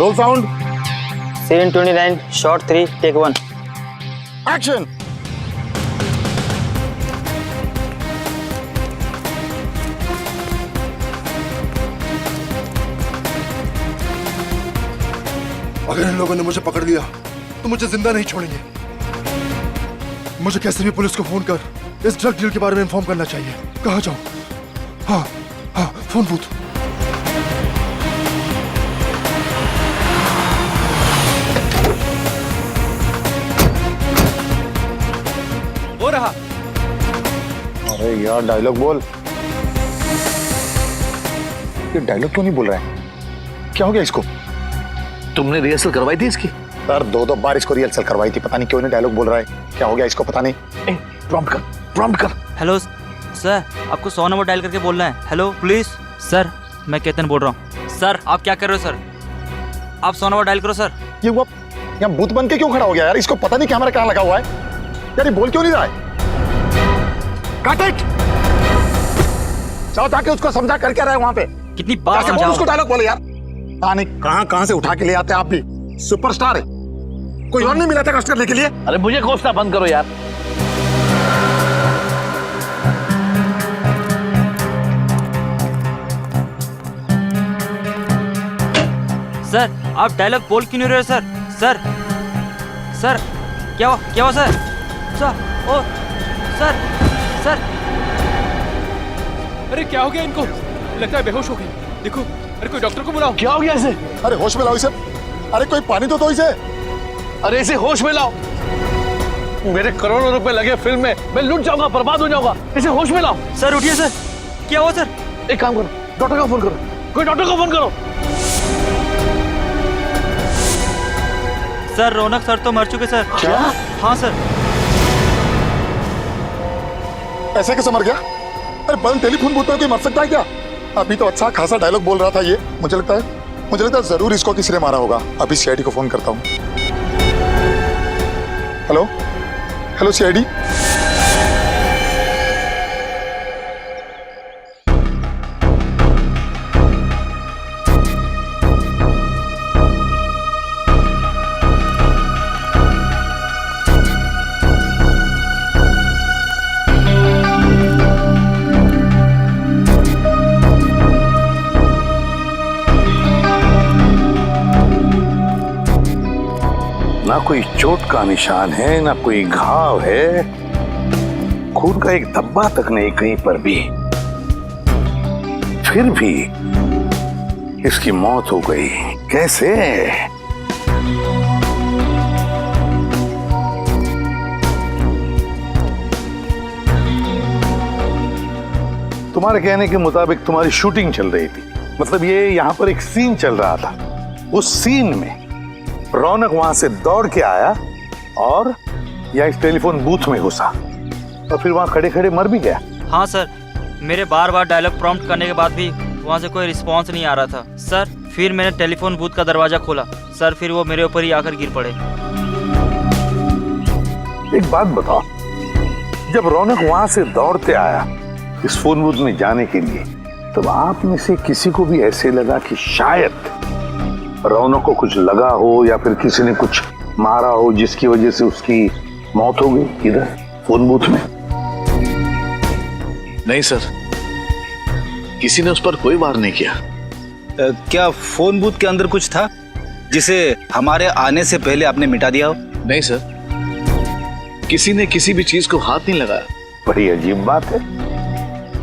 Role sound. Scene 29, shot 3, take 1. Action. अगर इन लोगों ने मुझे पकड़ लिया तो मुझे जिंदा नहीं छोड़ेंगे। मुझे कैसे भी पुलिस को फोन कर इस ड्रग डील के बारे में इन्फॉर्म करना चाहिए। कहाँ जाऊं? हाँ हाँ, फोन बूथ। हो रहा। अरे यार डायलॉग बोल। ये डायलॉग क्यों नहीं बोल रहा है? क्या हो गया इसको? तुमने रिहर्सल करवाई थी इसकी? सर दो बार इसको रिहर्सल करवाई थी, पता नहीं क्यों नहीं डायलॉग बोल रहा है। क्या हो गया इसको पता नहीं। प्रॉम्प्ट कर। हेलो सर, आपको 100 नंबर डायल करके बोलना है। Hello police. सर मैं केतन बोल रहा हूँ। सर आप क्या कर रहे हो सर? आप 100 नंबर डायल करो सर। ये वो यहाँ भूत बन के क्यों खड़ा हो गया यार? इसको पता नहीं कैमरा कहाँ लगा हुआ है यार। ये बोल क्यों नहीं रहा है? काट इट। जाओ जाके उसको समझा करके रहे वहां पे। कितनी बार जाके बोल समझाओ? उसको डायलॉग बोले यार। नहीं कहाँ से उठा के ले आते आप भी। सुपरस्टार है, कोई और नहीं मिला था कष्ट करने के लिए। अरे मुझे कोसना बंद करो यार। सर आप डायलॉग बोल क्यों नहीं रहे हो सर? सर सर क्या हुआ सर? सर ओ सर सर। अरे क्या हो गया इनको? लगता है बेहोश हो गए। देखो, अरे कोई डॉक्टर को बुलाओ। क्या हो गया इसे? अरे होश में लाओ इसे। अरे कोई पानी तो दो इसे। अरे इसे होश में लाओ। मेरे करोड़ों रुपए लगे फिल्म में, मैं लुट जाऊंगा, बर्बाद हो जाऊंगा। इसे होश में लाओ। सर उठिए सर। क्या हुआ सर? एक काम करो, डॉक्टर को फोन करो। कोई डॉक्टर को फोन करो। सर रौनक सर तो मर चुके सर। क्या? हाँ सर। ऐसे कैसे मर गया? अरे बंद टेलीफोन बूथ में कोई मर सकता है क्या? अभी तो अच्छा खासा डायलॉग बोल रहा था ये। मुझे लगता है जरूर इसको किसी ने मारा होगा। अभी सीआईडी को फोन करता हूँ। Hello CID. ना कोई चोट का निशान है, ना कोई घाव है, खून का एक धब्बा तक नहीं कहीं पर भी। फिर भी इसकी मौत हो गई। कैसे? तुम्हारे कहने के मुताबिक तुम्हारी शूटिंग चल रही थी, मतलब ये यहाँ पर एक सीन चल रहा था। उस सीन में रौनक वहां से दौड़ के आया और यहाँ इस टेलीफोन बूथ में घुसा और फिर वहां खड़े खड़े मर भी गया। हाँ सर, मेरे बार डायलॉग प्रॉम्प्ट करने के बाद भी वहाँ से कोई रिस्पांस नहीं आ रहा था सर। फिर मैंने टेलीफोन बूथ का दरवाजा खोला सर, फिर वो मेरे ऊपर ही आकर गिर पड़े। एक बात बताओ, जब रौनक वहां से दौड़ते आया इस फोन बूथ में जाने के लिए, तब आप में से किसी को भी ऐसे लगा कि शायद रौनक को कुछ लगा हो या फिर किसी ने कुछ मारा हो जिसकी वजह से उसकी मौत हो गई इधर फोन बूथ में? नहीं सर, किसी ने उस पर कोई वार नहीं किया। क्या फोन बूथ के अंदर कुछ था जिसे हमारे आने से पहले आपने मिटा दिया हो? नहीं सर, किसी ने किसी भी चीज को हाथ नहीं लगाया। बड़ी अजीब बात है,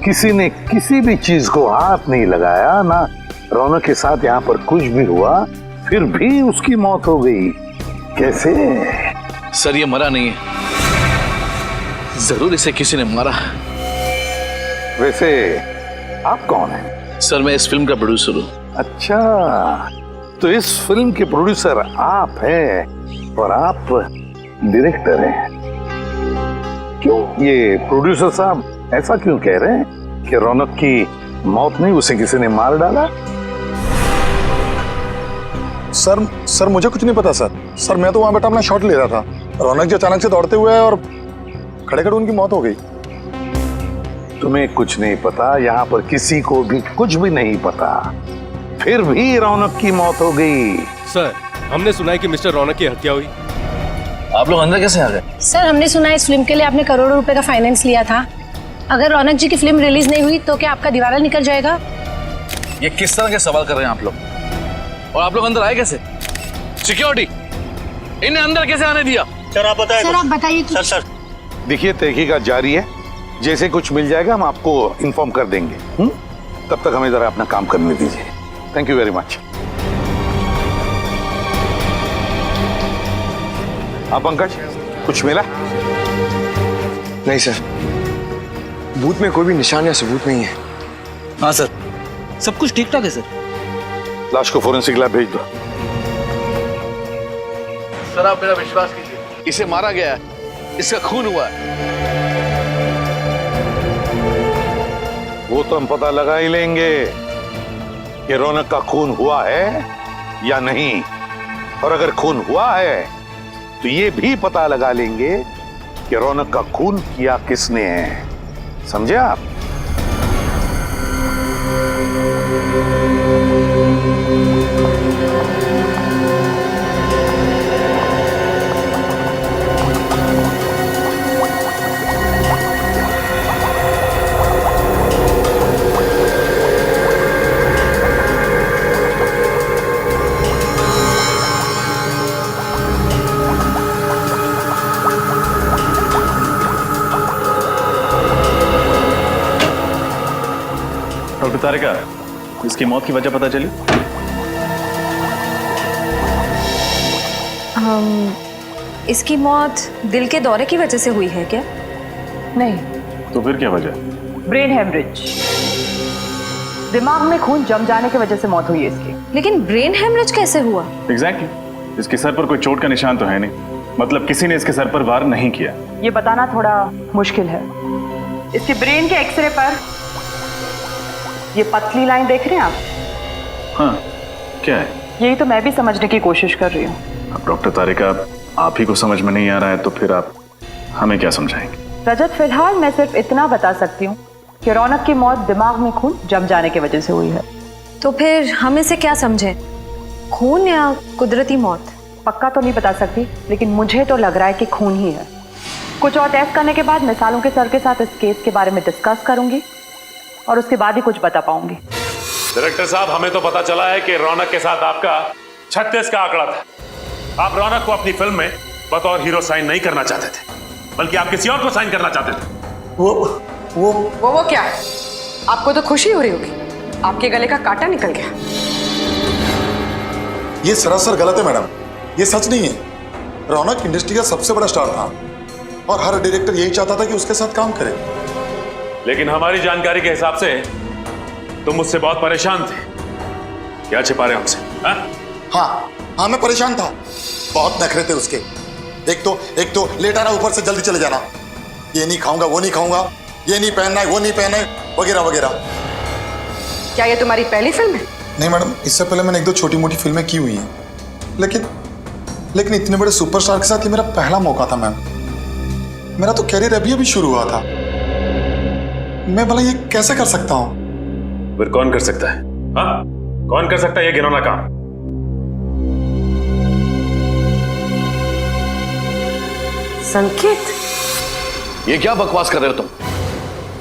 किसी ने किसी भी चीज को हाथ नहीं लगाया, ना रौनक के साथ यहाँ पर कुछ भी हुआ, फिर भी उसकी मौत हो गई। कैसे? सर ये मरा नहीं है, जरूर इसे किसी ने मारा। वैसे आप कौन हैं? सर मैं इस फिल्म का प्रोड्यूसर हूँ। अच्छा, तो इस फिल्म के प्रोड्यूसर आप हैं और आप डायरेक्टर हैं। क्यों ये प्रोड्यूसर साहब ऐसा क्यों कह रहे हैं कि रौनक की मौत नहीं, उसे किसी ने मार डाला? सर मुझे कुछ नहीं पता सर मैं तो वहां बैठा अपना शॉट ले रहा था। रौनक जी अचानक से दौड़ते हुए और खड़े खड़े उनकी मौत हो गई। तुम्हें कुछ नहीं पता, यहाँ पर किसी को भी कुछ भी नहीं पता। फिर भी रौनक की मौत हो गई। सर, हमने सुना है कि मिस्टर रौनक की हत्या हुई। आप लोग अंदर कैसे आ गए? सर, हमने सुना है इस फिल्म के लिए आपने करोड़ों रुपए का फाइनेंस लिया था। अगर रौनक जी की फिल्म रिलीज नहीं हुई तो क्या आपका दीवाना निकल जाएगा? ये किस तरह के सवाल कर रहे हैं आप लोग? और आप लोग अंदर आए कैसे? सिक्योरिटी, इन्हें अंदर कैसे आने दिया? सर आप बताइए। सर देखिए, तहकीकात जारी है, जैसे कुछ मिल जाएगा हम आपको इन्फॉर्म कर देंगे। तब तक हमें जरा अपना काम करने दीजिए। Thank you very much. आप पंकज, कुछ मिला? नहीं सर, बूथ में कोई भी निशान या सबूत नहीं है। हाँ सर, सब कुछ ठीक ठाक है सर। लाश को फोरेंसिक लैब भेज दो। सर आप मेरा विश्वास कीजिए, इसे मारा गया है, इसका खून हुआ है। वो तो हम पता लगा ही लेंगे कि रौनक का खून हुआ है या नहीं, और अगर खून हुआ है तो ये भी पता लगा लेंगे कि रौनक का खून किया किसने है। समझे आप? डॉक्टर तारिका, इसकी मौत की वजह पता चली? इसकी मौत दिल के दौरे की वजह से हुई है क्या? नहीं। तो फिर क्या वजह? ब्रेन हेमरेज, दिमाग में खून जम जाने की वजह से मौत हुई है इसकी। लेकिन ब्रेन हेमरेज कैसे हुआ? एग्जैक्टली, इसके सर पर कोई चोट का निशान तो है नहीं, मतलब किसी ने इसके सर पर वार नहीं किया। ये बताना थोड़ा मुश्किल है। इसके ब्रेन के एक्सरे पर ये पतली लाइन देख रहे हैं आप? हाँ, क्या है? यही तो मैं भी समझने की कोशिश कर रही हूँ। अब डॉक्टर तारिका, आप ही को समझ में नहीं आ रहा है तो फिर आप हमें क्या समझाएंगे? रजत, फिलहाल मैं सिर्फ इतना बता सकती हूँ कि रौनक की मौत दिमाग में खून जम जाने की वजह से हुई है। तो फिर हम इसे क्या समझे, खून या कुदरती मौत? पक्का तो नहीं बता सकती, लेकिन मुझे तो लग रहा है कि खून ही है। कुछ और टेस्ट करने के बाद मैं सालों के सर के साथ इस केस के बारे में डिस्कस करूंगी और उसके बाद ही कुछ बता पाऊंगी। डायरेक्टर साहब, हमें तो पता चला है कि रौनक के साथ आपका 36 का आंकड़ा था। आप रौनक को अपनी फिल्म में बतौर हीरो साइन नहीं करना चाहते थे, बल्कि आप किसी और को साइन करना चाहते थे। वो क्या? आपको तो खुशी हो रही होगी, आपके गले का कांटा निकल गया। ये सरासर गलत है मैडम, ये सच नहीं है। रौनक इंडस्ट्री का सबसे बड़ा स्टार था और हर डायरेक्टर यही चाहता था कि उसके साथ काम करे। लेकिन हमारी जानकारी के हिसाब से तुम मुझसे बहुत परेशान थे। क्या छिपा रहे हमसे? हाँ, मैं परेशान था। बहुत नखरे थे उसके। एक तो लेट आना, ऊपर से जल्दी चले जाना, ये नहीं खाऊंगा, वो नहीं खाऊंगा, ये नहीं पहनना है, वो नहीं पहनना है, वगैरह वगैरह। क्या ये तुम्हारी पहली फिल्म है? नहीं मैडम, इससे पहले मैंने एक दो छोटी मोटी फिल्में की हुई हैं, लेकिन इतने बड़े सुपरस्टार के साथ ये मेरा पहला मौका था मैम। मेरा तो कैरियर अभी शुरू हुआ था। मैं भला ये कैसे कर सकता हूँ? फिर कौन कर सकता है? हाँ, कौन कर सकता है ये घिनौना काम? संकेत, ये क्या बकवास कर रहे हो तुम?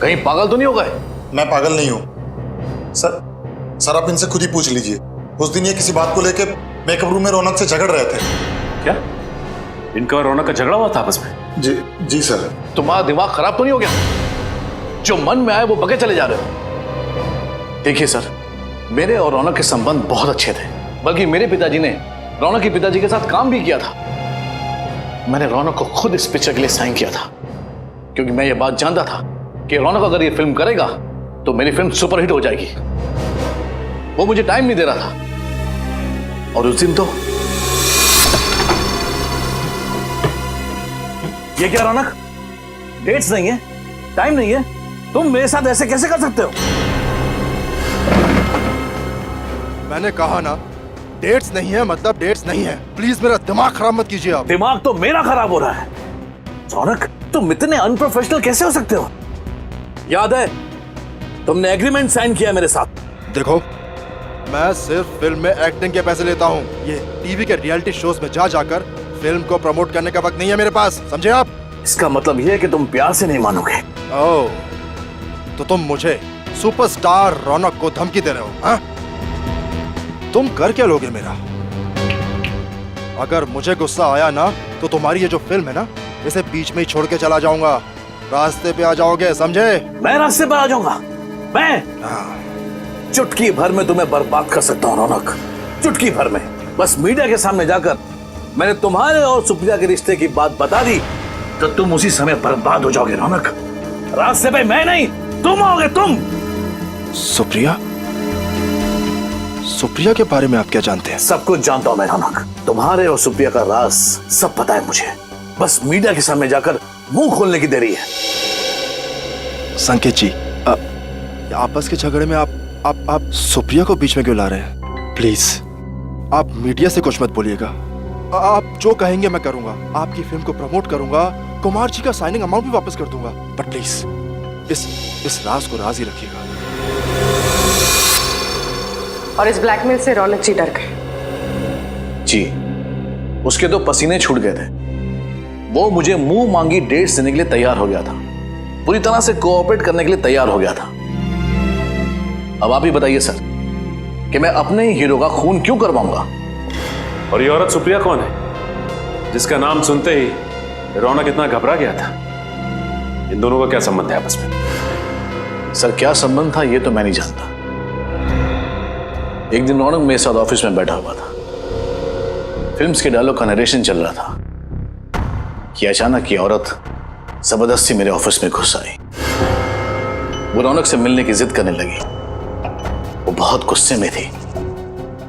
कहीं पागल तो नहीं हो गए? मैं पागल नहीं हूँ सर, आप इनसे खुद ही पूछ लीजिए। उस दिन ये किसी बात को लेके मेकअप रूम में रौनक से झगड़ रहे थे। क्या इनका और रौनक का झगड़ा हुआ था आपस में? जी सर। तुम्हारा दिमाग खराब तो नहीं हो गया? जो मन में आए वो बके चले जा रहे हो। देखिए सर, मेरे और रौनक के संबंध बहुत अच्छे थे, बल्कि मेरे पिताजी ने रौनक के पिताजी के साथ काम भी किया था। मैंने रौनक को खुद इस पिक्चर के लिए साइन किया था, क्योंकि मैं ये बात जानता था कि रौनक अगर ये फिल्म करेगा तो मेरी फिल्म सुपरहिट हो जाएगी। वो मुझे टाइम नहीं दे रहा था, और उस दिन तो ये क्या रौनक, डेट्स नहीं है, टाइम नहीं है, तुम मेरे साथ ऐसे कैसे कर सकते हो? मैंने कहा ना, डेट्स नहीं है मतलब डेट्स नहीं है। प्लीज मेरा दिमाग खराब मत कीजिए आप। दिमाग तो मेरा खराब हो रहा है। रौनक, तुम इतने अनप्रोफेशनल कैसे हो सकते हो? याद है तुमने एग्रीमेंट साइन किया मेरे साथ। देखो, मैं सिर्फ फिल्म में एक्टिंग के पैसे लेता हूँ। ये टीवी के रियलिटी शोज में जा जाकर फिल्म को प्रमोट करने का वक्त नहीं है मेरे पास, समझे आप? इसका मतलब यह है कि तुम प्यार से नहीं मानोगे। ओह, तो तुम मुझे सुपरस्टार रौनक को धमकी दे रहे हो, हाँ? तुम कर क्या लोगे मेरा? अगर मुझे गुस्सा आया ना तो तुम्हारी ये जो फिल्म है ना, इसे बीच में ही छोड़ के चला जाऊंगा। रास्ते पे आ जाओगे, समझे? मैं रास्ते पर आ जाऊंगा? मैं चुटकी भर में तुम्हें बर्बाद कर सकता हूं रौनक, चुटकी भर में। बस मीडिया के सामने जाकर मैंने तुम्हारे और सुप्रिया के रिश्ते की बात बता दी तो तुम उसी समय बर्बाद हो जाओगे रौनक। रास्ते पे मैं नहीं, तुम आओगे, तुम। सुप्रिया? सुप्रिया के बारे में आप क्या जानते हैं? सब कुछ जानता हूं मैं रौनक। तुम्हारे और सुप्रिया का राज सब पता है मुझे। बस मीडिया के सामने जाकर मुंह खोलने की देरी है। संकेत जी, आपस के झगड़े में आप सुप्रिया को बीच में क्यों ला रहे हैं? प्लीज आप मीडिया से कुछ मत बोलिएगा। आप जो कहेंगे मैं करूंगा। आपकी फिल्म को प्रमोट करूंगा, कुमार जी का साइनिंग अमाउंट भी वापस कर दूंगा। बट प्लीज इस राज को राज ही रखिएगा। और इस ब्लैकमेल से रौनक जी डर गए। जी, उसके तो पसीने छूट गए थे। वो मुझे मुंह मांगी डेट्स देने के लिए तैयार हो गया था, पूरी तरह से कोऑपरेट करने के लिए तैयार हो गया था। अब आप ही बताइए सर कि मैं अपने ही हीरो का खून क्यों करवाऊंगा? और ये औरत सुप्रिया कौन है जिसका नाम सुनते ही रौनक इतना घबरा गया था? इन दोनों का क्या संबंध है आपस में? सर क्या संबंध था ये तो मैं नहीं जानता। एक दिन रौनक मेरे साथ ऑफिस में बैठा हुआ था, फिल्म्स के डायलॉग का नरेशन चल रहा था कि अचानक ये औरत जबरदस्ती मेरे ऑफिस में घुस आई। वो रौनक से मिलने की जिद करने लगी। वो बहुत गुस्से में थी,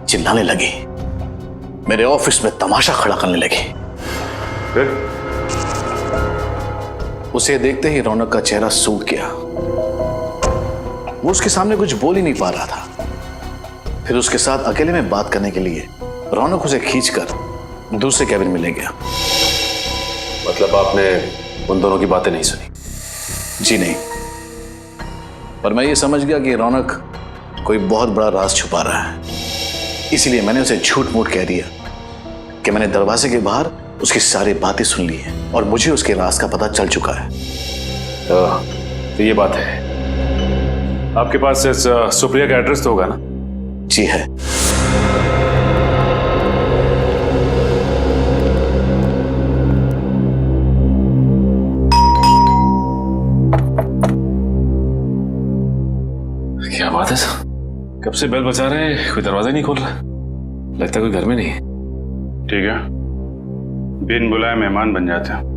चिल्लाने लगी, मेरे ऑफिस में तमाशा खड़ा करने लगी। फिर उसे देखते ही रौनक का चेहरा सूख गया। वो उसके सामने कुछ बोल ही नहीं पा रहा था। फिर उसके साथ अकेले में बात करने के लिए रौनक उसे खींचकर दूसरे कैबिन में ले गया। मतलब आपने उन दोनों की बातें नहीं सुनी? जी नहीं, पर मैं ये समझ गया कि रौनक कोई बहुत बड़ा राज छुपा रहा है। इसीलिए मैंने उसे झूठ मूठ कह दिया कि मैंने दरवाजे के बाहर उसकी सारी बातें सुन ली हैं और मुझे उसके राज का पता चल चुका है। तो ये बात है। आपके पास इस सुप्रिया का एड्रेस तो होगा ना? जी है। क्या बात है सर, कब से बेल बजा रहे हैं, कोई दरवाजा नहीं खोल रहा। लगता है कोई घर में नहीं है। ठीक है, बिन बुलाए मेहमान बन जाते हैं।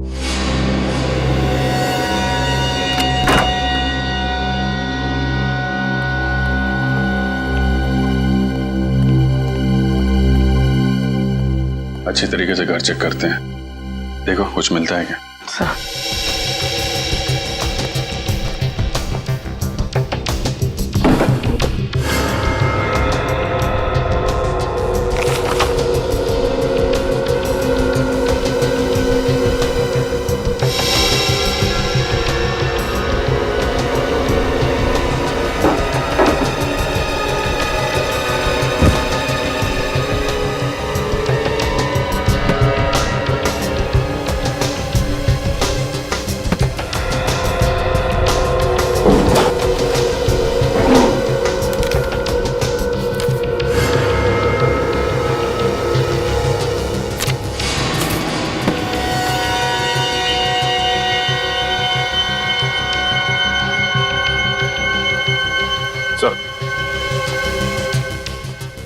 अच्छी तरीके से घर चेक करते हैं, देखो कुछ मिलता है क्या?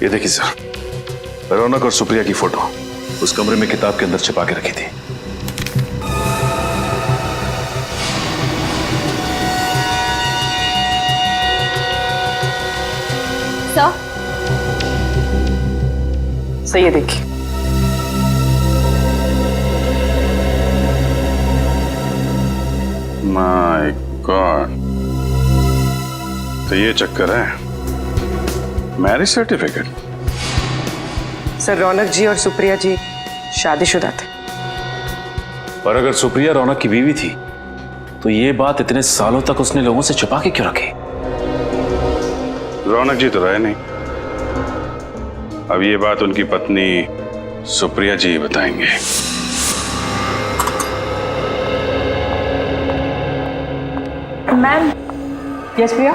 ये देखिए सर, रौनक और सुप्रिया की फोटो उस कमरे में किताब के अंदर छिपा के रखी थी। सर ये देखिए। माय गॉड, तो ये चक्कर है, मैरिज सर्टिफिकेट। सर रौनक जी और सुप्रिया जी शादीशुदा थे। पर अगर सुप्रिया रौनक की बीवी थी तो ये बात इतने सालों तक उसने लोगों से छुपा के क्यों रखी? रौनक जी तो रहे नहीं, अब ये बात उनकी पत्नी सुप्रिया जी बताएंगे। मैम। यस प्रिया।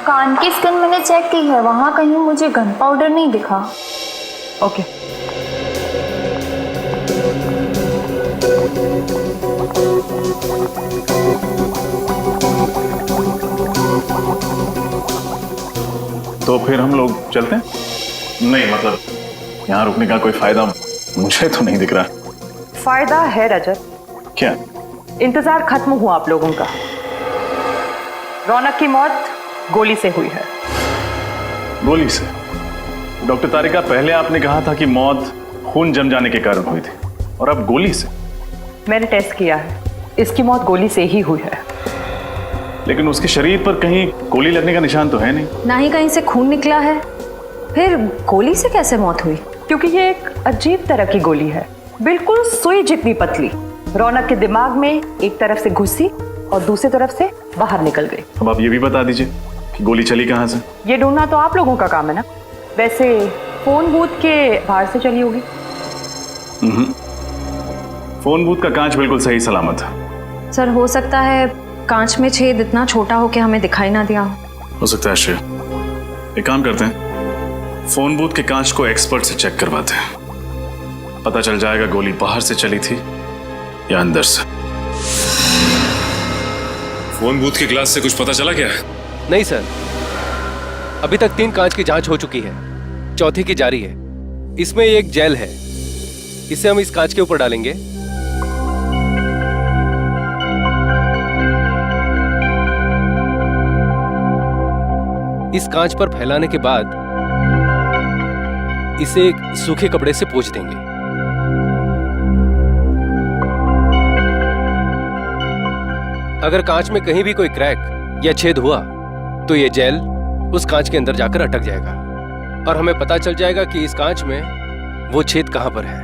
कान की स्किन मैंने चेक की है, वहाँ कहीं मुझे गन पाउडर नहीं दिखा। ओके। तो फिर हम लोग चलते हैं? नहीं, मतलब यहाँ रुकने का कोई फायदा मुझे तो नहीं दिख रहा। फायदा है रजत। क्या? इंतजार खत्म हुआ आप लोगों का। रौनक की मौत गोली से हुई है। गोली से? डॉक्टर तारिका, पहले आपने कहा था कि मौत खून जम जाने के कारण हुई थी, और अब गोली से? मैंने टेस्ट किया है, इसकी मौत गोली से ही हुई है। लेकिन उसके शरीर पर कहीं गोली लगने का निशान तो है नहीं। ना ही कहीं से खून निकला है, फिर गोली से कैसे मौत हुई? क्योंकि ये एक अजीब तरह की गोली है, बिल्कुल सुई जितनी पतली। रौनक के दिमाग में एक तरफ से घुसी और दूसरी तरफ से बाहर निकल गई। अब आप ये भी बता दीजिए कि गोली चली कहाँ से? ये ढूंढना तो आप लोगों का काम है ना। वैसे फोन बूथ के बाहर से चली होगी। फोन बूथ का कांच बिल्कुल सही सलामत है। सर, हो सकता है कांच में छेद इतना छोटा हो कि हमें दिखाई ना दिया हो सकता है श्रेया। एक काम करते हैं, फोन बूथ के कांच को एक्सपर्ट से चेक करवाते हैं। पता चल जाएगा गोली बाहर से चली थी या अंदर से। फोन बूथ के ग्लास से कुछ पता चला क्या? नहीं सर, अभी तक 3 कांच की जांच हो चुकी है, चौथी की जारी है। इसमें एक जेल है, इसे हम इस कांच के ऊपर डालेंगे। इस कांच पर फैलाने के बाद इसे एक सूखे कपड़े से पोंछ देंगे। अगर कांच में कहीं भी कोई क्रैक या छेद हुआ तो ये जेल उस कांच के अंदर जाकर अटक जाएगा और हमें पता चल जाएगा कि इस कांच में वो छेद कहां पर है।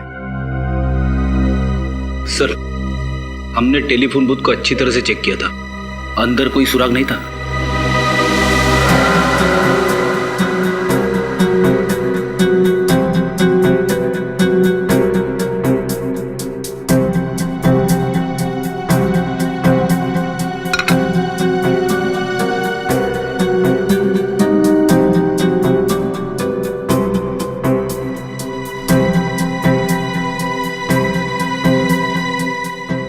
सर, हमने टेलीफोन बूथ को अच्छी तरह से चेक किया था, अंदर कोई सुराग नहीं था।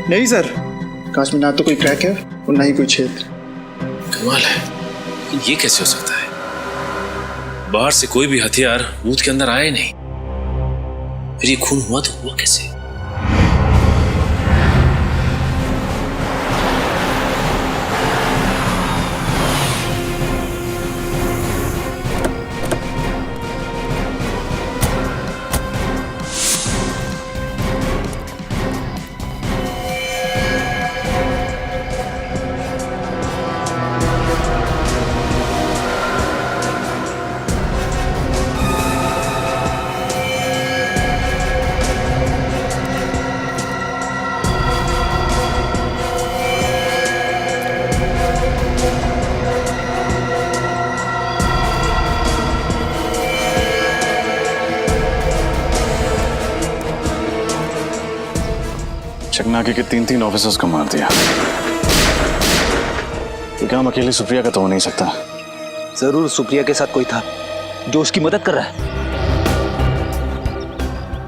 नहीं सर, कांच में ना तो कोई क्रैक है और ना ही कोई छेद। कमाल है, ये कैसे हो सकता है? बाहर से कोई भी हथियार बूथ के अंदर आया ही नहीं, फिर ये खून हुआ तो हुआ कैसे? चकनाके के 3 ऑफिसर्स को मार दिया। ये काम अकेले सुप्रिया का तो हो नहीं सकता। जरूर सुप्रिया के साथ कोई था जो उसकी मदद कर रहा है।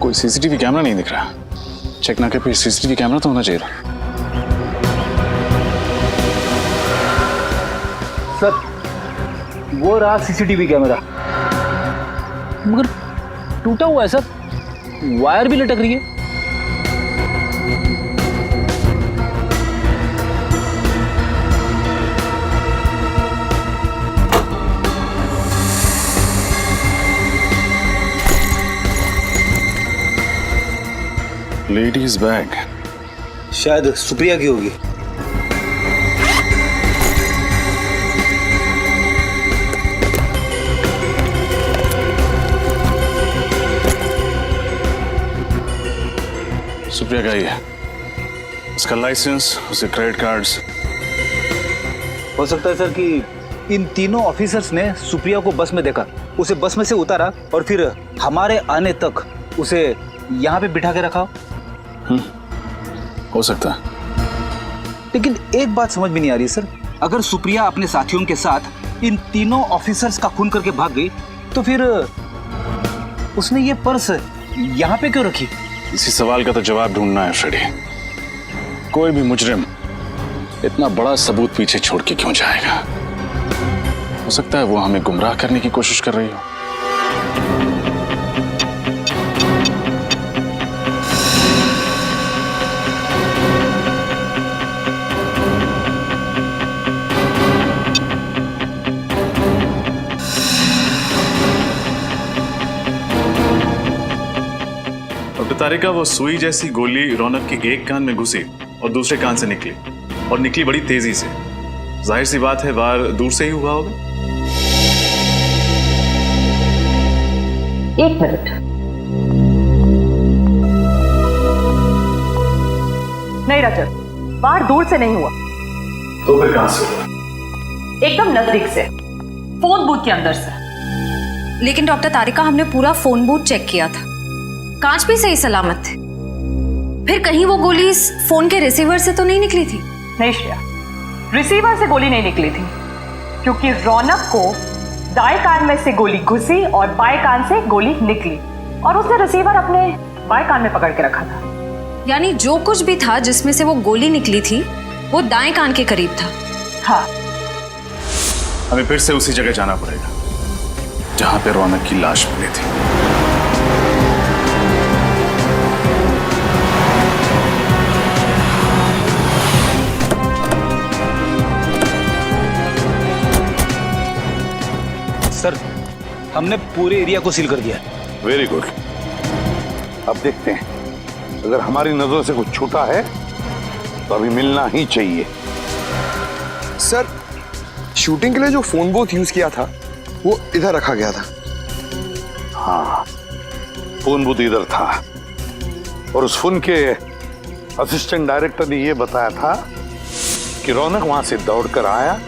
कोई सीसीटीवी कैमरा नहीं दिख रहा। चकनाके पे सीसीटीवी कैमरा तो होना चाहिए। सर, वो रहा सीसीटीवी कैमरा, मगर टूटा हुआ है सर, वायर भी लटक रही है। लेडीज बैग, शायद सुप्रिया की होगी। सुप्रिया का ही है। उसका लाइसेंस, उसके क्रेडिट कार्ड्स। हो सकता है सर कि इन तीनों ऑफिसर्स ने सुप्रिया को बस में देखा उसे बस में से उतारा और फिर हमारे आने तक उसे यहाँ पे बिठा के रखा। हो सकता है, लेकिन एक बात समझ में नहीं आ रही सर, अगर सुप्रिया अपने साथियों के साथ इन तीनों ऑफिसर्स का खून करके भाग गई तो फिर उसने ये पर्स यहाँ पे क्यों रखी? इसी सवाल का तो जवाब ढूंढना है फ्रेडी। कोई भी मुजरिम इतना बड़ा सबूत पीछे छोड़ के क्यों जाएगा? हो सकता है वो हमें गुमराह करने की कोशिश कर रही हो। तारिका, वो सुई जैसी गोली रौनक के एक कान में घुसी और दूसरे कान से निकली, और निकली बड़ी तेजी से। जाहिर सी बात है वार दूर से ही हुआ होगा। एक मिनट, नहीं रजत, वार दूर से नहीं हुआ। तो फिर कहां से हुआ? एकदम नजदीक से, फोन बूथ के अंदर से। लेकिन डॉक्टर तारिका, हमने पूरा फोन बूथ चेक किया था, कांच भी सही सलामत थे। फिर कहीं वो गोली इस फोन के रिसीवर से तो नहीं निकली थी? नहीं श्रेया, रिसीवर से गोली नहीं निकली थी, क्योंकि रौनक को दाएं कान में से गोली घुसी और बाएं कान से गोली निकली, और उसने रिसीवर अपने बाएं कान में पकड़ के रखा था। यानी जो कुछ भी था जिसमें से वो गोली निकली थी वो दाएं कान के करीब था। हाँ, हमें फिर से उसी जगह जाना पड़ेगा जहां पे रौनक की लाश मिली थी। सर, हमने पूरे एरिया को सील कर दिया। Very good. अब देखते हैं, अगर हमारी नजरों से कुछ छूटा है तो अभी मिलना ही चाहिए। सर, शूटिंग के लिए जो फोन बूथ यूज किया था वो इधर रखा गया था। हाँ, फोन बूथ इधर था, और उस फोन के असिस्टेंट डायरेक्टर ने यह बताया था कि रौनक वहां से दौड़कर आया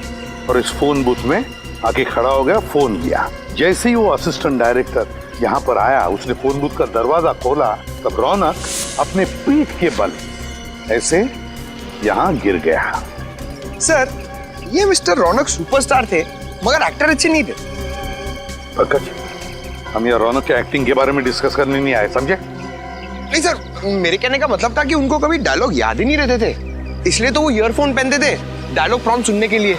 और इस फोन बूथ में आके खड़ा हो गया, फोन किया। जैसे ही वो असिस्टेंट डायरेक्टर यहाँ पर आया, उसने फोन बूथ का दरवाजा खोला, तब रौनक अपने पीठ के बल ऐसे यहाँ गिर गया। सर, ये मिस्टर रौनक सुपरस्टार थे, मगर एक्टर अच्छे नहीं थे। पंकज, हम यहाँ रौनक के एक्टिंग के बारे में डिस्कस करने नहीं आए, समझे? नहीं सर, मेरे कहने का मतलब था कि उनको कभी डायलॉग याद ही नहीं रहते थे, इसलिए तो वो ईयरफोन पहनते थे डायलॉग प्रॉम्प्ट सुनने के लिए।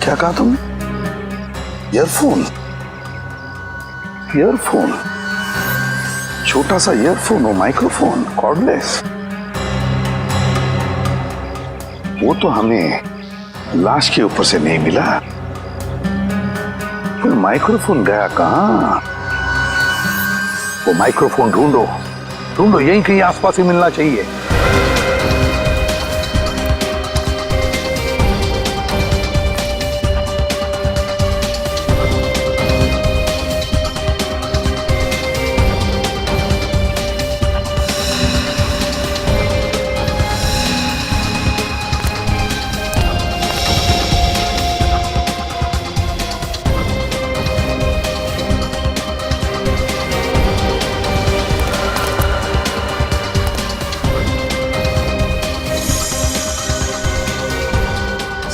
क्या कहा तुमने? ईयरफोन? ईयरफोन? छोटा सा ईयरफोन हो, माइक्रोफोन, कॉर्डलेस। वो तो हमें लाश के ऊपर से नहीं मिला, फिर माइक्रोफोन गया कहां? वो माइक्रोफोन ढूंढो, ढूंढो, यहीं कहीं आसपास ही मिलना चाहिए।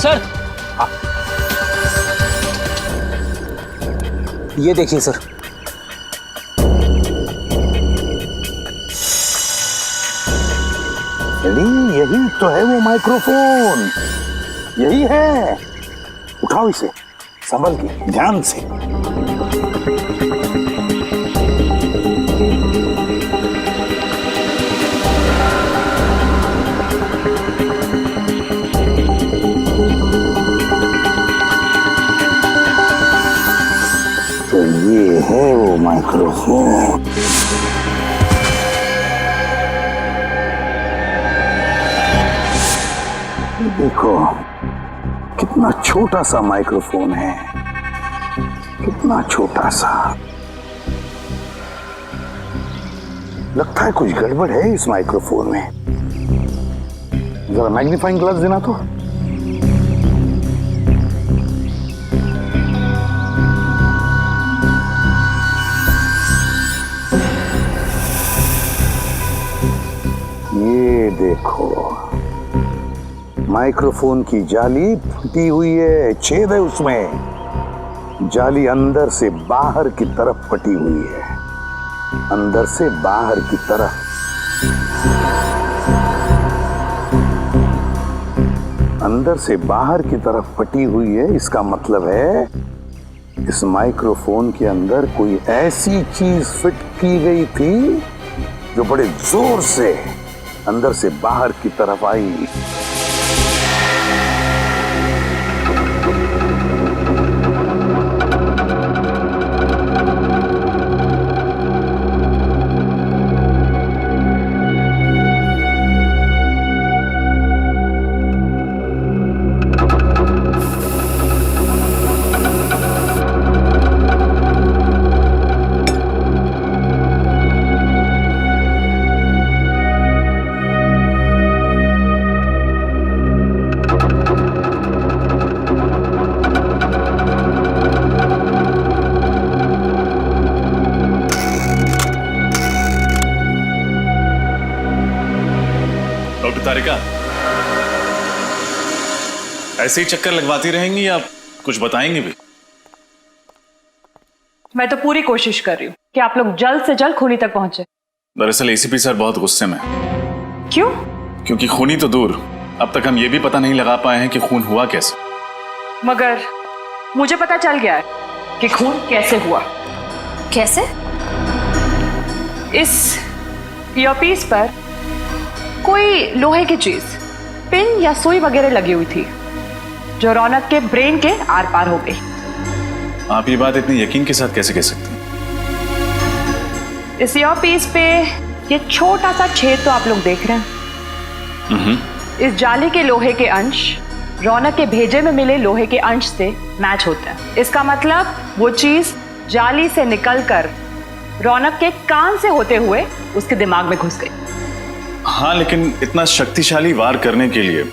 सर, ये देखिए सर, यही तो है वो माइक्रोफोन, यही है। उठाओ इसे, संभल के, ध्यान से। तो ये है वो माइक्रोफोन। देखो कितना छोटा सा माइक्रोफोन है, कितना छोटा सा। लगता है कुछ गड़बड़ है इस माइक्रोफोन में। जरा मैग्नीफाइंग ग्लास देना तो। ये देखो, माइक्रोफोन की जाली फटी हुई है, छेद है उसमें। जाली अंदर से बाहर की तरफ फटी हुई है, अंदर से बाहर की तरफ। अंदर से बाहर की तरफ फटी हुई है, इसका मतलब है इस माइक्रोफोन के अंदर कोई ऐसी चीज फिट की गई थी जो बड़े जोर से अंदर से बाहर की तरफ आई। तारिका, ऐसे ही चक्कर लगवाती रहेंगी या कुछ बताएंगी भी? मैं तो पूरी कोशिश कर रही हूँ कि आप लोग जल्द से जल्द खूनी तक पहुंचे। दरअसल एसीपी सर बहुत गुस्से में। क्यों? क्योंकि खूनी तो दूर, अब तक हम ये भी पता नहीं लगा पाए हैं कि खून हुआ कैसे। मगर मुझे पता चल गया है कि खून कैसे हुआ। कैसे? इस ईयरपीस पर कोई लोहे की चीज, पिन या सुई वगैरह लगी हुई थी जो रौनक के ब्रेन के आर पार हो गई। आप ये बात इतने यकीन के साथ कैसे कह सकते हैं? इस ईयरपीस पे ये छोटा सा छेद तो आप लोग देख रहे हैं। इस जाली के लोहे के अंश रौनक के भेजे में मिले लोहे के अंश से मैच होते हैं। इसका मतलब वो चीज जाली से निकलकर रौनक के कान से होते हुए उसके दिमाग में घुस गई। हाँ, लेकिन इतना शक्तिशाली वार करने के लिए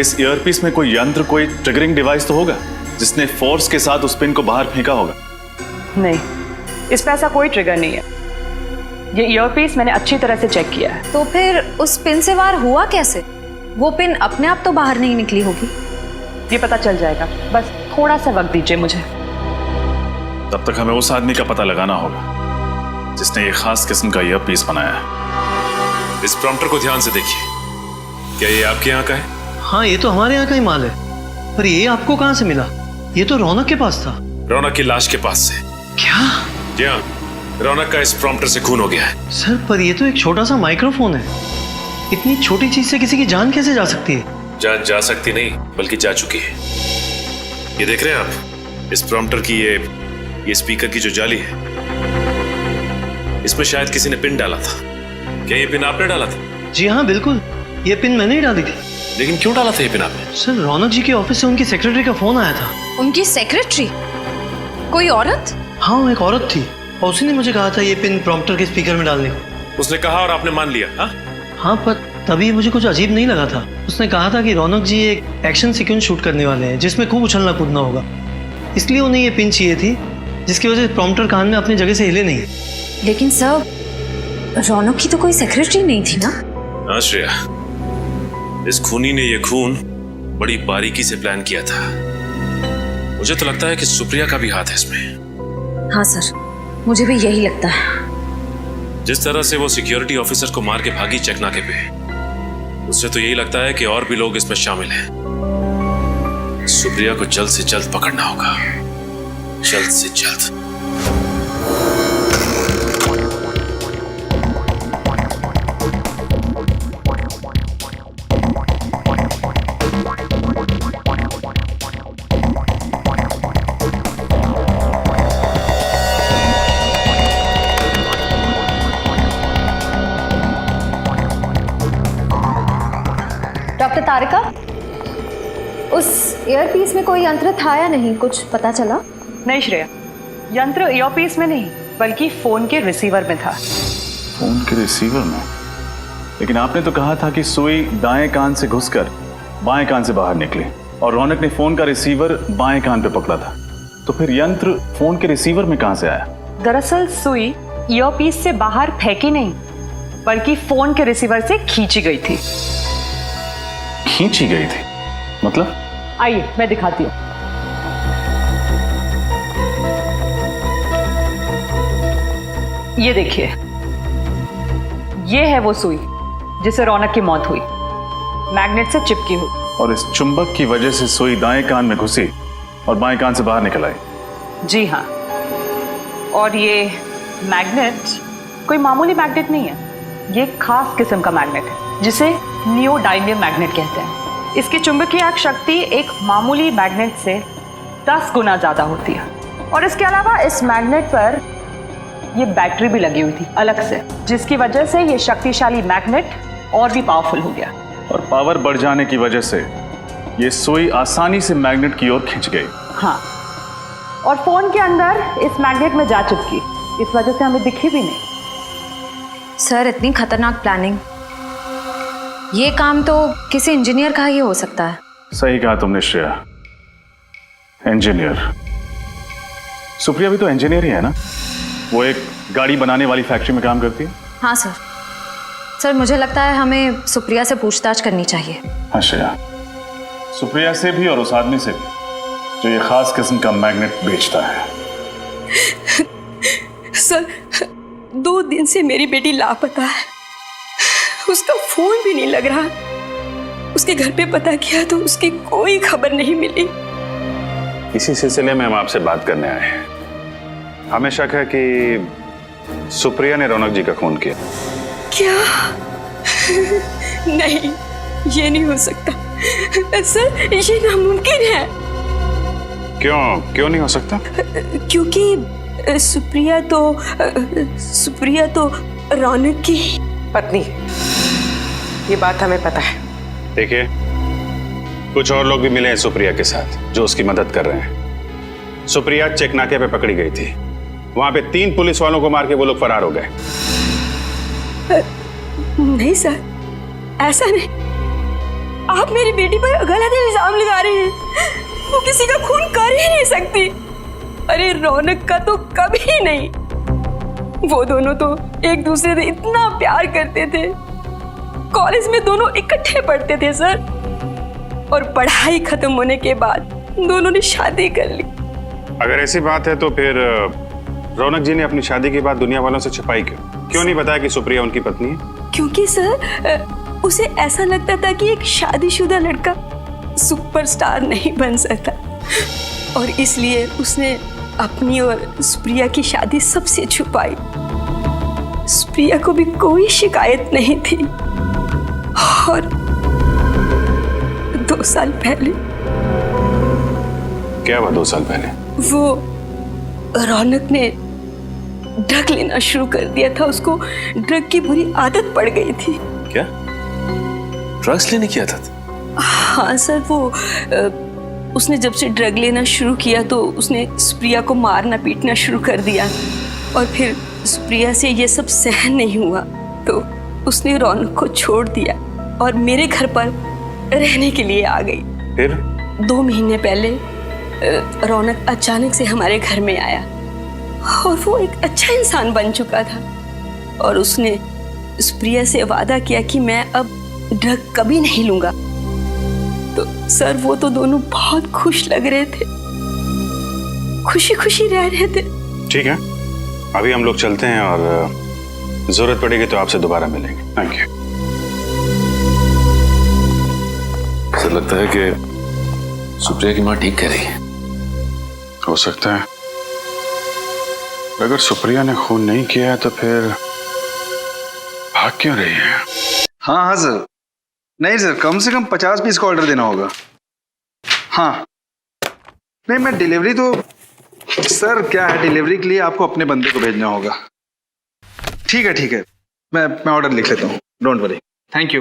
इस ईयरपीस में कोई यंत्र, कोई ट्रिगरिंग डिवाइस तो होगा जिसने फोर्स के साथ उस पिन को बाहर फेंका होगा। नहीं, इस पे ऐसा कोई ट्रिगर नहीं है। ये ईयरपीस मैंने अच्छी तरह से चेक किया है। तो फिर उस पिन से वार हुआ कैसे? वो पिन अपने आप तो बाहर नहीं निकली होगी। ये पता चल जाएगा, बस थोड़ा सा वक्त दीजिए मुझे। तब तक हमें उस आदमी का पता लगाना होगा जिसने ये खास किस्म का ईयरपीस बनाया है। इस प्रॉम्प्टर को ध्यान से देखिए। क्या ये आपके यहाँ का है? हाँ, ये तो हमारे यहाँ का ही माल है। पर ये आपको कहाँ से मिला? ये तो रौनक के पास था। रौनक की लाश के पास से। क्या? जी हाँ, रौनक का इस प्रॉम्प्टर से खून हो गया है। सर, पर ये तो एक छोटा सा माइक्रोफोन है। इतनी छोटी चीज से किसी की जान कैसे जा सकती है? जान जा सकती नहीं, बल्कि जा चुकी है। ये देख रहे हैं आप, इस प्रॉम्प्टर की ये स्पीकर की जो जाली है, इसमें शायद किसी ने पिन डाला था। क्या ये पिन आपने डाला था? जी हाँ, बिल्कुल, ये पिन मैंने ही डाली थी। लेकिन क्यों डाला था ये पिन आपने? सर, रौनक जी के ऑफिस से उनकी सेक्रेटरी का फोन आया था। उनकी सेक्रेटरी? कोई औरत? हाँ, वो एक औरत थी और उसी ने मुझे कहा था ये पिन प्रॉम्प्टर के स्पीकर में डालने को। उसने कहा और आपने मान लिया? हाँ, पर तभी मुझे कुछ अजीब नहीं लगा था। उसने कहा था कि रौनक जी एक एक्शन सीक्वेंस शूट करने वाले हैं जिसमें खूब उछलना कूदना होगा, इसलिए उन्हें ये पिन चाहिए थी जिसकी वजह से प्रॉम्प्टर कान में अपनी जगह से हिले नहीं। लेकिन सर, रौनक की तो कोई सेक्रेटरी नहीं थी ना? हाँ श्रेया, इस खूनी ने ये खून बड़ी बारीकी से प्लान किया था। मुझे तो लगता है कि सुप्रिया का भी हाथ है इसमें। हाँ सर, मुझे भी यही लगता है। जिस तरह से वो सिक्योरिटी ऑफिसर को मार के भागी चेकनाके पे, उससे तो यही लगता है कि और भी लोग इसमें शामिल हैं। सुप्रिया को जल्द से जल्द पकड़ना होगा, जल्द से जल्द। डॉक्टर तारिका, उस ईयरपीस में कोई यंत्र था या नहीं, कुछ पता चला? नहीं श्रेया, यंत्र ईयरपीस में नहीं बल्कि फोन के रिसीवर में था। फोन के रिसीवर में? लेकिन आपने तो कहा था कि सुई दाएं कान से घुसकर बाएं कान से बाहर निकली और रौनक ने फोन का रिसीवर बाएं कान पे पकड़ा था, तो फिर यंत्र फोन के रिसीवर में कहां से आया? दरअसल सुई ईयरपीस से बाहर फेंकी नहीं बल्कि फोन के रिसीवर से खींची गई थी। खींची गई थी मतलब? आइए मैं दिखाती हूँ। ये देखिए, ये है वो सुई जिसे रौनक की मौत हुई, मैग्नेट से चिपकी हुई। और इस चुंबक की वजह से सुई दाएं कान में घुसी और बाएं कान से बाहर निकल आई। जी हाँ, और ये मैग्नेट कोई मामूली मैग्नेट नहीं है, ये एक खास किस्म का मैग्नेट है जिसे नियोडायमियम मैग्नेट कहते हैं। इसकी चुंबकीय शक्ति एक मामूली मैग्नेट से 10 गुना ज्यादा होती है। और इसके अलावा इस मैग्नेट पर ये बैटरी भी लगी हुई थी अलग से, जिसकी वजह से ये शक्तिशाली मैग्नेट और भी पावरफुल हो गया। और पावर बढ़ जाने की वजह से ये सुई आसानी से मैग्नेट की ओर खिंच गई। हाँ, और फोन के अंदर इस मैग्नेट में जा चुकी, इस वजह से हमें दिखी भी नहीं। सर, इतनी खतरनाक प्लानिंग, ये काम तो किसी इंजीनियर का ही हो सकता है। सही कहा तुमने श्रेया, इंजीनियर। सुप्रिया भी तो इंजीनियर ही है ना? वो एक गाड़ी बनाने वाली फैक्ट्री में काम करती है। हाँ सर। सर, मुझे लगता है हमें सुप्रिया से पूछताछ करनी चाहिए। हाँ श्रेया, सुप्रिया से भी और उस आदमी से भी जो ये खास किस्म का मैग्नेट बेचता है। सर, 2 दिन से मेरी बेटी लापता है, उसका फोन भी नहीं लग रहा। उसके घर पे पता किया तो उसकी कोई खबर नहीं मिली। इसी सिलसिले में हम आपसे बात करने आए हैं। हमें शक है कि सुप्रिया ने रौनक जी का खून किया। क्या? नहीं, ये नहीं हो सकता सर, ये नामुमकिन है। क्यों नहीं हो सकता? क्योंकि सुप्रिया तो रौनक की पत्नी, ये बात हमें पता है। देखिए, कुछ और लोग भी मिले हैं सुप्रिया के साथ जो उसकी मदद कर रहे हैं। सुप्रिया चेक नाके पे पकड़ी गई थी, वहां पे 3 पुलिस वालों को मार के वो लोग फरार हो गए। नहीं सर, ऐसा नहीं। आप मेरी बेटी पर गलत इल्जाम लगा रहे हैं। वो किसी का खून कर ही नहीं सकती। अरे रौनक का तो कभी नहीं। वो दोनों तो एक दूसरे से इतना प्यार करते थे, कॉलेज में दोनों इकट्ठे पढ़ते थे सर, और पढ़ाई खत्म होने के बाद दोनों ने शादी कर ली। अगर ऐसी बात है तो फिर रौनक जी ने अपनी शादी की बात दुनिया वालों से छिपाई क्यों नहीं बताया कि सुप्रिया उनकी पत्नी है? क्योंकि सर, उसे ऐसा लगता था कि एक शादीशुदा लड़का सुपरस्टार नहीं बन सकता, और इसलिए उसने अपनी और सुप्रिया की शादी सबसे छुपाई। सुप्रिया को भी कोई शिकायत नहीं थी। और 2 साल पहले। क्या हुआ 2 साल पहले? वो रौनक ने ड्रग लेना शुरू कर दिया था। उसको ड्रग की बुरी आदत पड़ गई थी। क्या ड्रग्स लेने की आदत? हाँ सर, वो उसने जब से ड्रग लेना शुरू किया तो उसने सुप्रिया को मारना पीटना शुरू कर दिया, और फिर सुप्रिया से ये सब सहन नहीं हुआ तो उसने रौनक को छोड़ दिया और मेरे घर पर रहने के लिए आ गई। फिर 2 महीने पहले रौनक अचानक से हमारे घर में आया, और वो एक अच्छा इंसान बन चुका था, और उसने सुप्रिया से वादा किया कि मैं अब ड्रग कभी नहीं लूंगा। तो सर, वो तो दोनों बहुत खुश लग रहे थे, खुशी खुशी रह रहे थे। ठीक है, अभी हम लोग चलते हैं और जरूरत पड़ेगी तो आपसे दोबारा मिलेंगे। Thank you. ऐसा लगता है कि सुप्रिया की माँ ठीक कह रही है। हो सकता है। अगर सुप्रिया ने खून नहीं किया है तो फिर भाग क्यों रही है? हाँ सर। नहीं सर, कम से कम 50 पीस का ऑर्डर देना होगा। हाँ नहीं, मैं डिलीवरी तो सर, क्या है, डिलीवरी के लिए आपको अपने बंदे को भेजना होगा। ठीक है, मैं ऑर्डर लिख लेता हूँ, don't worry. Thank you.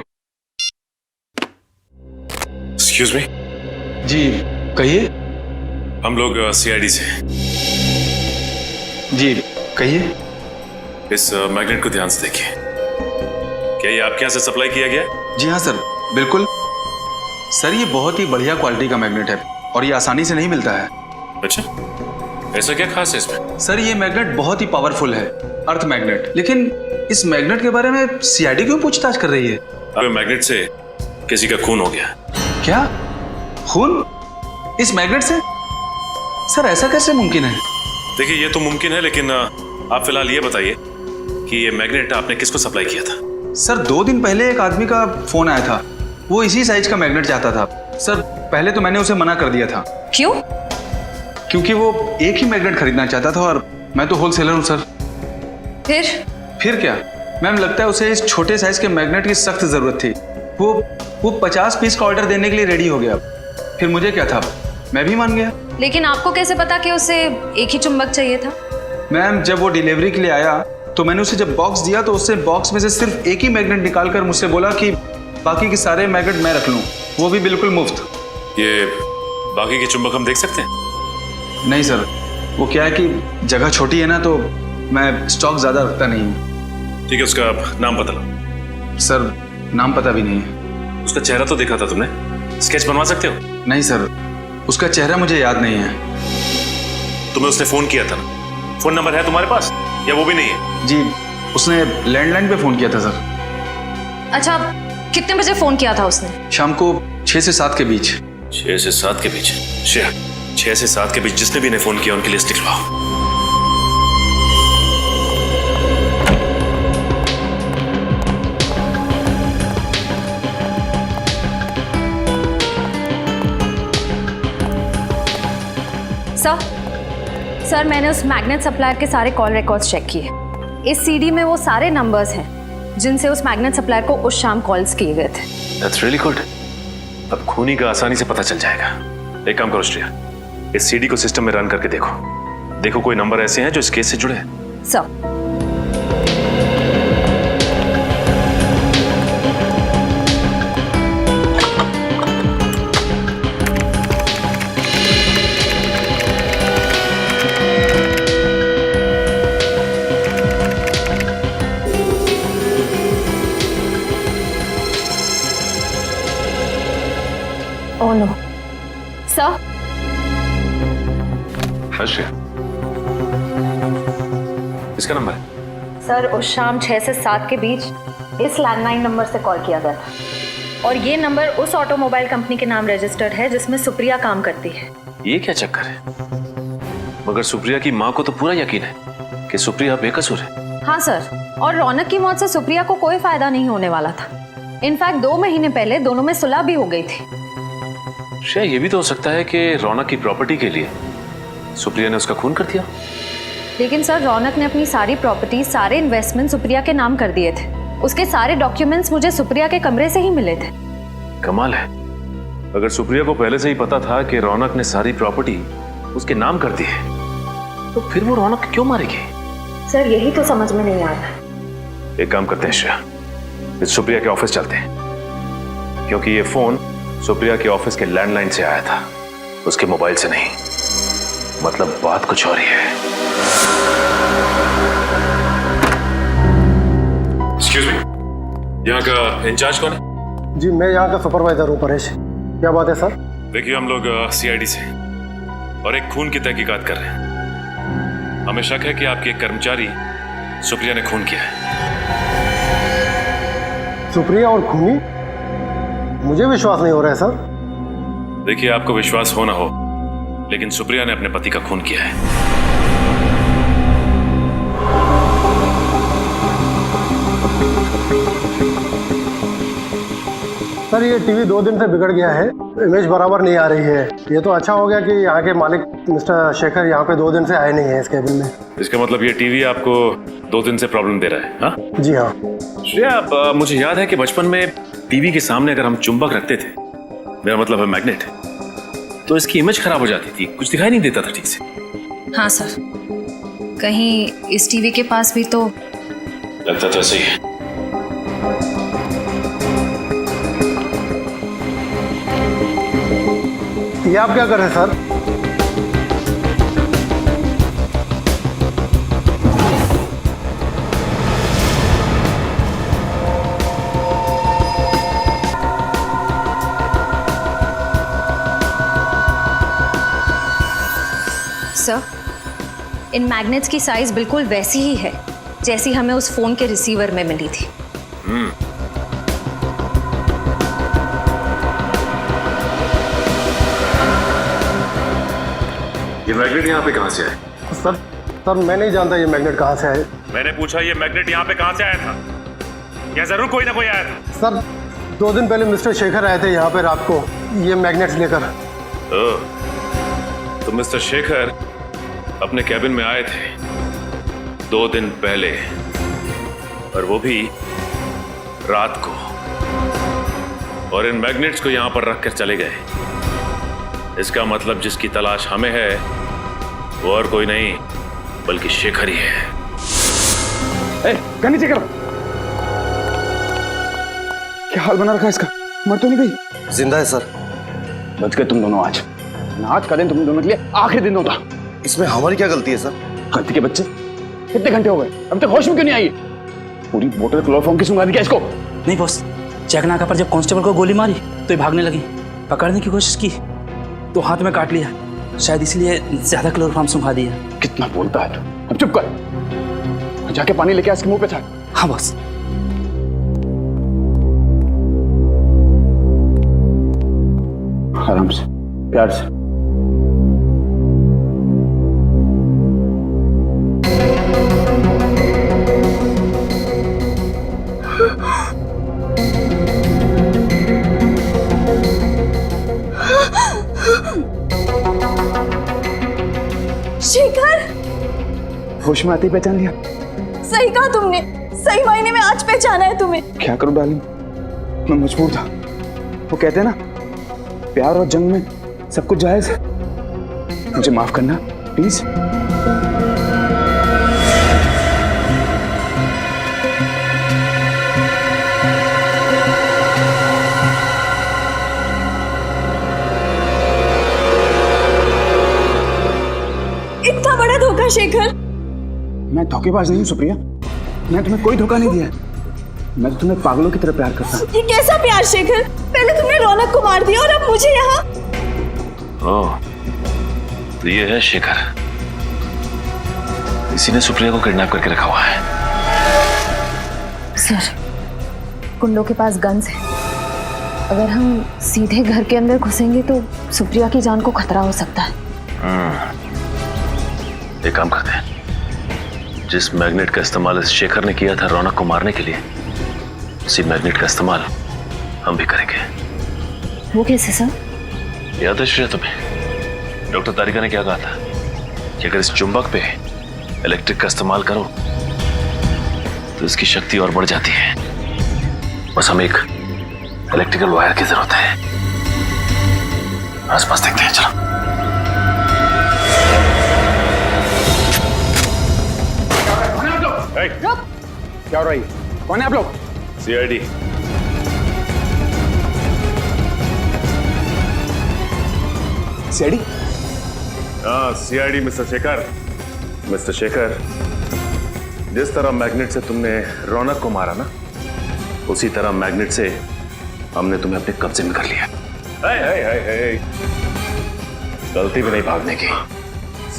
Excuse me. जी कहिए। हम लोग CID से। जी कहिए। इस मैग्नेट को ध्यान से देखिए। क्या ये आपके यहाँ से सप्लाई किया गया? जी हाँ सर, बिल्कुल। सर, ये बहुत ही बढ़िया क्वालिटी का मैग्नेट है और ये आसानी से नहीं मिलता है। अच्छा, ऐसा क्या खास है इसमें? सर, ये मैग्नेट बहुत ही पावरफुल है, अर्थ मैग्नेट, लेकिन इस मैग्नेट के बारे में सीआईडी क्यों पूछताछ कर रही है? अबे मैग्नेट से किसी का खून हो गया। क्या? खून इस मैग्नेट से? सर ऐसा कैसे मुमकिन है? देखिए ये तो मुमकिन है, लेकिन आप फिलहाल ये बताइए कि ये मैग्नेट आपने किसको सप्लाई किया था? सर 2 दिन पहले एक आदमी का फोन आया था, वो इसी साइज का मैग्नेट चाहता था। सर पहले तो मैंने उसे मना कर दिया था। क्यों? क्योंकि वो एक ही मैग्नेट खरीदना चाहता था और मैं तो होलसेलर हूँ सर। फिर क्या मैम, लगता है उसे इस छोटे साइज के मैग्नेट की सख्त जरूरत थी। वो 50 पीस का ऑर्डर देने के लिए रेडी हो गया। फिर मुझे क्या था, मैं भी मान गया। लेकिन आपको कैसे पता कि उसे एक ही चुंबक चाहिए था? मैम जब वो डिलीवरी के लिए आया तो मैंने उसे जब बॉक्स दिया तो उससे बॉक्स में से सिर्फ एक ही मैग्नेट निकालकर मुझसे बोला कि बाकी के सारे मैग्नेट मैं रख लूं, वो भी बिल्कुल मुफ्त। ये बाकी के चुंबक हम देख सकते हैं? नहीं सर, वो क्या है कि जगह छोटी है ना, तो मैं स्टॉक ज्यादा रखता नहीं हूँ। ठीक है, उसका नाम बता लो। सर नाम पता भी नहीं है। उसका चेहरा तो देखा था तुमने, स्केच बनवा सकते हो? नहीं सर, उसका चेहरा मुझे याद नहीं है। तुम्हें उसने फोन किया था ना, फोन नंबर है तुम्हारे पास या वो भी नहीं है? जी उसने लैंडलाइन पे फोन किया था सर। अच्छा, कितने बजे फोन किया था उसने? शाम को 6 से 7 के बीच। 6 से 7 के बीच? 6 से 7 के बीच जिसने भी ने फोन किया उनकी लिस्ट लिखवाओ। सर मैंने उस मैग्नेट सप्लायर के सारे कॉल रिकॉर्ड्स चेक किए। इस सीडी में वो सारे नंबर्स हैं जिनसे उस मैग्नेट सप्लायर को उस शाम कॉल्स किए गए थे। That's really good. अब खूनी का आसानी से पता चल जाएगा। एक काम करो श्रेया, इस सीडी को सिस्टम में रन करके देखो कोई नंबर ऐसे हैं जो इस केस से जुड़े हैं। Sir oh no sir. इसका नंबर है? सर उस शाम 6 से 7 के बीच इस लैंडलाइन नंबर से कॉल किया गया था और ये नंबर उस ऑटोमोबाइल कंपनी के नाम रजिस्टर्ड है जिसमें सुप्रिया काम करती है। ये क्या चक्कर है? मगर सुप्रिया की माँ को तो पूरा यकीन है कि सुप्रिया बेकसूर है। हाँ सर, और रौनक की मौत से सुप्रिया को कोई फायदा नहीं होने वाला था। इनफैक्ट 2 महीने पहले दोनों में सुलह भी हो गई थी। श्रेया ये भी तो हो सकता है कि रौनक की प्रॉपर्टी के लिए सुप्रिया ने उसका खून कर दिया। लेकिन सर रौनक ने अपनी सारी प्रॉपर्टी, सारे इन्वेस्टमेंट सुप्रिया के नाम कर दिए थे। उसके सारे डॉक्यूमेंट्स मुझे सुप्रिया के कमरे से ही मिले थे। कमाल है, अगर सुप्रिया को पहले से ही पता था कि रौनक ने सारी प्रॉपर्टी उसके नाम कर दी है तो फिर वो रौनक क्यों मारेगी? सर यही तो समझ में नहीं आता। एक काम करते हैं श्रेया, इस सुप्रिया के ऑफिस चलते हैं, क्योंकि ये फोन सुप्रिया के ऑफिस के लैंडलाइन से आया था, उसके मोबाइल से नहीं। मतलब बात कुछ और ही है। एक्सक्यूज मी, यहाँ का इंचार्ज कौन है? जी मैं यहाँ का सुपरवाइजर हूँ, परेश। क्या बात है सर? देखिए हम लोग सीआईडी से और एक खून की तहकीकात कर रहे हैं। हमें शक है कि आपके एक कर्मचारी सुप्रिया ने खून किया है। सुप्रिया और खूनी? मुझे विश्वास नहीं हो रहा है सर। देखिए आपको विश्वास हो ना हो, लेकिन सुप्रिया ने अपने पति का खून किया है। सर ये टीवी 2 दिन से बिगड़ गया है, इमेज बराबर नहीं आ रही है। ये तो अच्छा हो गया कि यहाँ के मालिक मिस्टर शेखर यहाँ पे 2 दिन से आए नहीं है इस केबिन में। इसका मतलब ये टीवी आपको 2 दिन से प्रॉब्लम दे रहा है? हाँ जी हाँ। श्रेया मुझे याद है कि बचपन में टीवी के सामने अगर हम चुंबक रखते थे, मेरा मतलब है मैग्नेट, तो इसकी इमेज खराब हो जाती थी, कुछ दिखाई नहीं देता था ठीक से। हाँ सर, कहीं इस टीवी के पास भी तो लगता तो ऐसे ही है। ये आप क्या कर रहे हैं सर? सर इन मैग्नेट्स की साइज बिल्कुल वैसी ही है जैसी हमें उस फोन के रिसीवर में मिली थी। ये मैग्नेट यहाँ पे कहाँ से आया? सर मैं नहीं जानता ये मैग्नेट कहाँ से आए। मैंने पूछा ये मैग्नेट यहाँ पे कहाँ से आया था? क्या जरूर कोई ना कोई आया था? सर 2 दिन पहले मिस्टर शेखर आए थे यहाँ पे रात को ये मैग्नेट्स लेकर। तो मिस्टर शेखर अपने कैबिन में आए थे 2 दिन पहले, और वो भी रात को, और इन मैग्नेट्स को यहाँ पर रखकर चले गए। इसका मतलब जिसकी तलाश हमें है वो और कोई नहीं बल्कि शेखर ही है। नीचे करो। क्या हाल बना रखा है इसका? मर तो नहीं गई? जिंदा है सर। बच गए तुम दोनों आज। आज का दिन तुम दोनों के लिए आखिरी दिन होता। इसमें हमारी क्या गलती है सर? गलती के बच्चे, कितने घंटे हो गए, अब तक होश में क्यों नहीं आई? पूरी बोतल क्लोरोफॉर्म की सुंघा दी क्या इसको? नहीं बॉस, चेक नाका पर जब कांस्टेबल को गोली मारी तो ये भागने लगी। पकड़ने की कोशिश की तो हाथ में काट लिया, शायद इसलिए ज्यादा क्लोरोफॉर्म सुंघा दिया। कितना बोलता है तू? अब चुप कर, जाके पानी लेके इसके मुंह पे छाड़। हाँ बॉस। आराम से, प्यार से। शेखर, होश में आते ही पहचान लिया? सही कहा तुमने, सही मायने में आज पहचाना है तुम्हें। क्या करूं डार्लिंग, मैं मजबूर था। वो कहते हैं ना, प्यार और जंग में सब कुछ जायज है। मुझे माफ करना प्लीज। इतना बड़ा धोखा शेखर। मैं धोखेबाज नहीं हूं सुप्रिया, मैं तुम्हें कोई धोखा नहीं दिया। मैं तो तुम्हें पागलों की तरह प्यार करता हूं। ये कैसा प्यार शेखर? पहले तुमने रौनक को मार दिया और अब मुझे यहाँ। ओह, तो ये है शेखर। इसी ने सुप्रिया को किडनैप करके रखा हुआ है। सर, कुंडों के पास गन्स है। अगर हम सीधे घर के अंदर घुसेंगे तो सुप्रिया की जान को खतरा हो सकता है। एक काम करते हैं, जिस मैग्नेट का इस्तेमाल इस शेखर ने किया था रौनक को मारने के लिए, उसी मैग्नेट का इस्तेमाल हम भी करेंगे। वो कैसे सर? याद है श्रेया तुम्हें, डॉक्टर तारिका ने क्या कहा था कि अगर इस चुंबक पे इलेक्ट्रिक का इस्तेमाल करो तो इसकी शक्ति और बढ़ जाती है। बस हमें एक इलेक्ट्रिकल वायर की जरूरत है। आसपास देखते हैं, चलो। क्या हो रहा है? कौन है आप लोग? सीआईडी। सीआईडी? हाँ, CID mister Shekhar. Mister Shekhar, जिस तरह मैग्नेट से तुमने रौनक को मारा ना, उसी तरह मैग्नेट से हमने तुम्हें अपने कब्जे में कर लिया। गलती भी नहीं भागने की।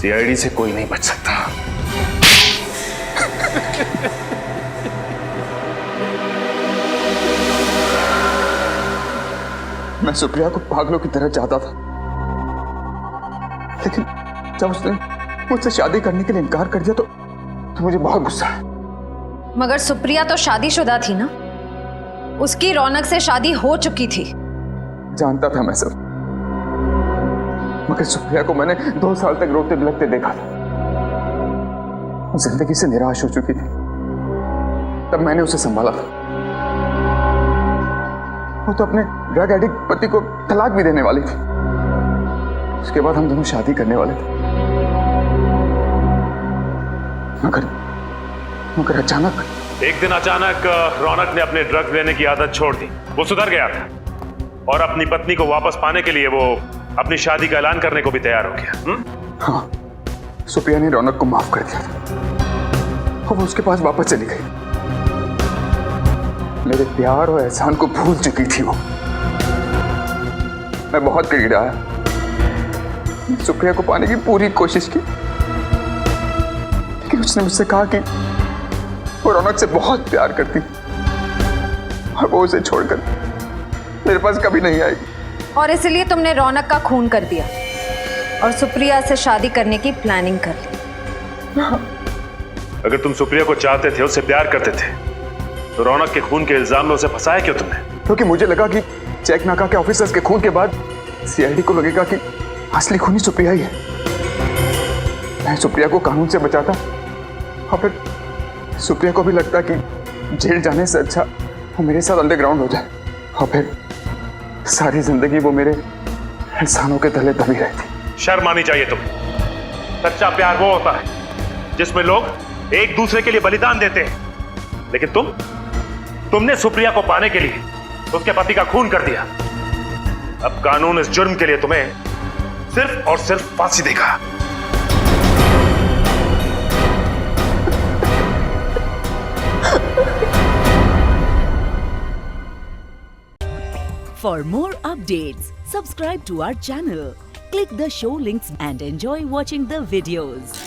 सीआईडी से कोई नहीं बच सकता। मैं सुप्रिया को पागलों की तरह चाहता था, लेकिन जब उसने मुझसे शादी करने के लिए इनकार कर दिया तो मुझे बहुत गुस्सा है। मगर सुप्रिया तो शादीशुदा थी ना, उसकी रौनक से शादी हो चुकी थी। जानता था मैं सब, मगर सुप्रिया को मैंने 2 साल तक रोते बिलखते देखा था। वो जिंदगी से निराश हो चुकी थी, तब मैंने उसे संभाला था। वो तो अपने ड्रग एडिक्ट पति को तलाक भी देने वाली थी। उसके बाद हम दोनों शादी करने वाले थे, मगर अचानक एक दिन अचानक रौनक ने अपने ड्रग्स लेने की आदत छोड़ दी। वो सुधर गया था और अपनी पत्नी को वापस पाने के लिए वो अपनी शादी का ऐलान करने को भी तैयार हो गया। हाँ, सुप्रिया ने रौनक को माफ कर दिया था और वो उसके पास वापस चली गई। मेरे प्यार और एहसान को भूल चुकी थी वो। मैं बहुत गिड़गिड़ाया, सुप्रिया को पाने की पूरी कोशिश की, लेकिन उसने मुझसे कहा कि वो रौनक से बहुत प्यार करती और वो उसे छोड़कर मेरे पास कभी नहीं आएगी। और इसलिए तुमने रौनक का खून कर दिया और सुप्रिया से शादी करने की प्लानिंग कर ली। अगर तुम सुप्रिया को चाहते थे, उससे प्यार करते थे, तो रौनक के खून के इल्जाम में उसे फंसाया क्यों तुमने? क्योंकि मुझे लगा कि चेक नाका के ऑफिसर्स के खून के बाद सीआईडी को लगेगा कि असली खूनी सुप्रिया ही है। मैं सुप्रिया को कानून से बचाता और फिर सुप्रिया को भी लगता कि जेल जाने से अच्छा वो मेरे साथ अंडरग्राउंड हो जाए और फिर सारी जिंदगी वो मेरे एहसानों के तले दबी रहती। शर्म आनी चाहिए तुम्हें। सच्चा प्यार वो होता है जिसमें लोग एक दूसरे के लिए बलिदान देते हैं, लेकिन तुमने सुप्रिया को पाने के लिए उसके पति का खून कर दिया। अब कानून इस जुर्म के लिए तुम्हें सिर्फ और सिर्फ फांसी देगा। For more updates, subscribe to our channel, click the show links and enjoy watching the videos.